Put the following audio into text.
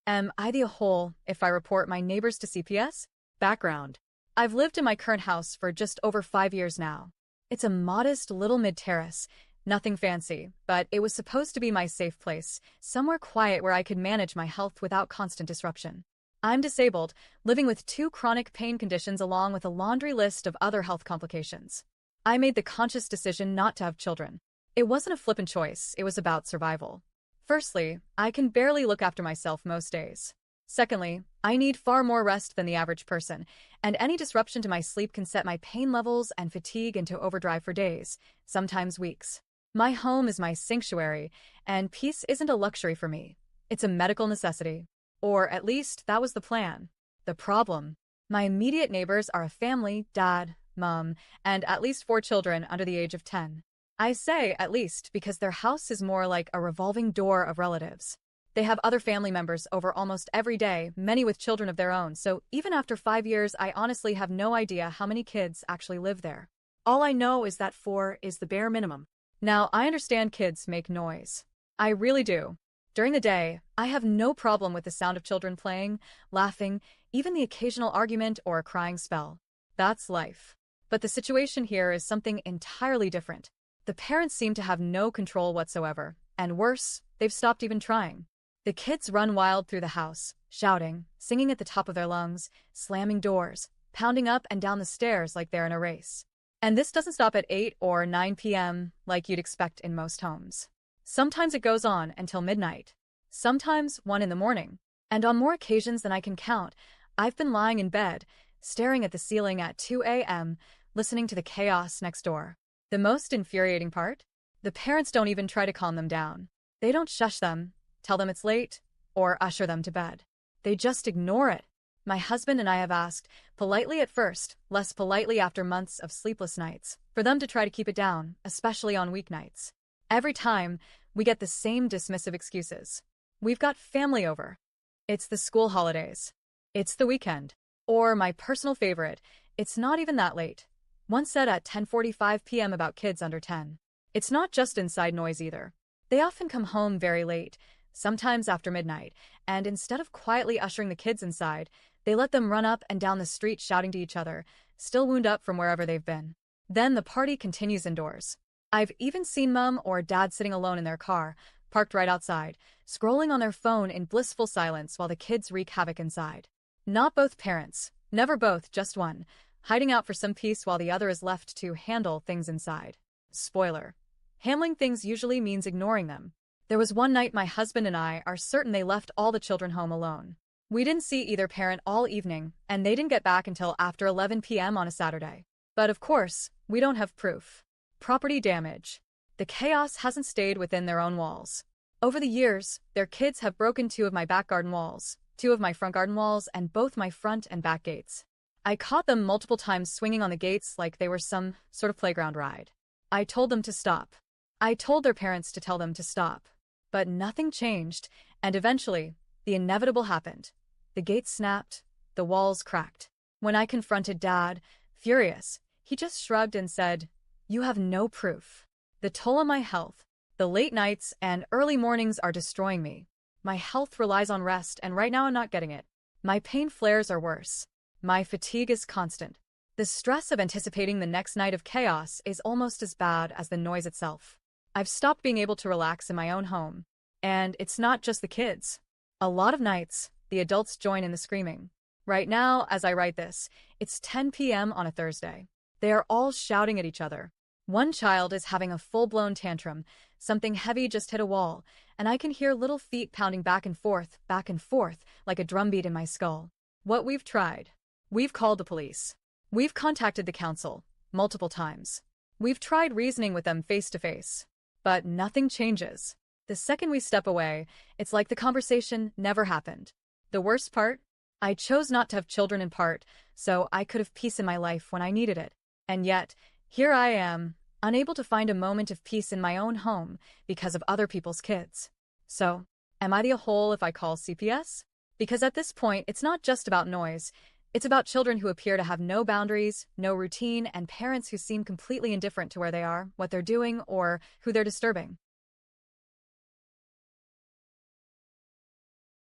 Am I the whole if I report my neighbors to CPS? Background. I've lived in my current house for just over 5 years now. It's a modest little mid-terrace, nothing fancy, but it was supposed to be my safe place, somewhere quiet where I could manage my health without constant disruption. I'm disabled, living with 2 chronic pain conditions along with a laundry list of other health complications. I made the conscious decision not to have children. It wasn't a flippant choice, it was about survival. Firstly, I can barely look after myself most days. Secondly, I need far more rest than the average person, and any disruption to my sleep can set my pain levels and fatigue into overdrive for days, sometimes weeks. My home is my sanctuary, and peace isn't a luxury for me. It's a medical necessity. Or at least that was the plan. The problem: my immediate neighbors are a family, dad, mom, and at least 4 children under the age of 10. I say at least because their house is more like a revolving door of relatives. They have other family members over almost every day, many with children of their own, so even after 5 years, I honestly have no idea how many kids actually live there. All I know is that 4 is the bare minimum. Now, I understand kids make noise. I really do. During the day, I have no problem with the sound of children playing, laughing, even the occasional argument or a crying spell. That's life. But the situation here is something entirely different. The parents seem to have no control whatsoever, and worse, they've stopped even trying. The kids run wild through the house, shouting, singing at the top of their lungs, slamming doors, pounding up and down the stairs like they're in a race. And this doesn't stop at 8 or 9 p.m. like you'd expect in most homes. Sometimes it goes on until midnight. Sometimes 1 in the morning. And on more occasions than I can count, I've been lying in bed, staring at the ceiling at 2 a.m., listening to the chaos next door. The most infuriating part? The parents don't even try to calm them down. They don't shush them, tell them it's late, or usher them to bed. They just ignore it. My husband and I have asked, politely at first, less politely after months of sleepless nights, for them to try to keep it down, especially on weeknights. Every time, we get the same dismissive excuses. We've got family over. It's the school holidays. It's the weekend. Or my personal favorite, it's not even that late. One said at 10:45 p.m. about kids under 10. It's not just inside noise either. They often come home very late, sometimes after midnight, and instead of quietly ushering the kids inside, they let them run up and down the street shouting to each other, still wound up from wherever they've been. Then the party continues indoors. I've even seen mom or dad sitting alone in their car, parked right outside, scrolling on their phone in blissful silence while the kids wreak havoc inside. Not both parents, never both, just one, hiding out for some peace while the other is left to handle things inside. Spoiler: handling things usually means ignoring them. There was one night my husband and I are certain they left all the children home alone. We didn't see either parent all evening, and they didn't get back until after 11 p.m. on a Saturday. But of course, we don't have proof. Property damage. The chaos hasn't stayed within their own walls. Over the years, their kids have broken 2 of my back garden walls, 2 of my front garden walls, and both my front and back gates. I caught them multiple times swinging on the gates like they were some sort of playground ride. I told them to stop. I told their parents to tell them to stop. But nothing changed, and eventually, the inevitable happened. The gates snapped, the walls cracked. When I confronted Dad, furious, he just shrugged and said, "You have no proof." The toll on my health, the late nights and early mornings are destroying me. My health relies on rest, and right now I'm not getting it. My pain flares are worse. My fatigue is constant. The stress of anticipating the next night of chaos is almost as bad as the noise itself. I've stopped being able to relax in my own home. And it's not just the kids. A lot of nights, the adults join in the screaming. Right now, as I write this, it's 10 p.m. on a Thursday. They are all shouting at each other. One child is having a full-blown tantrum. Something heavy just hit a wall, and I can hear little feet pounding back and forth, like a drumbeat in my skull. What we've tried. We've called the police. We've contacted the council, multiple times. We've tried reasoning with them face to face. But nothing changes. The second we step away, it's like the conversation never happened. The worst part? I chose not to have children in part, so I could have peace in my life when I needed it. And yet, here I am, unable to find a moment of peace in my own home because of other people's kids. So, am I the whole if I call CPS? Because at this point, it's not just about noise. It's about children who appear to have no boundaries, no routine, and parents who seem completely indifferent to where they are, what they're doing, or who they're disturbing.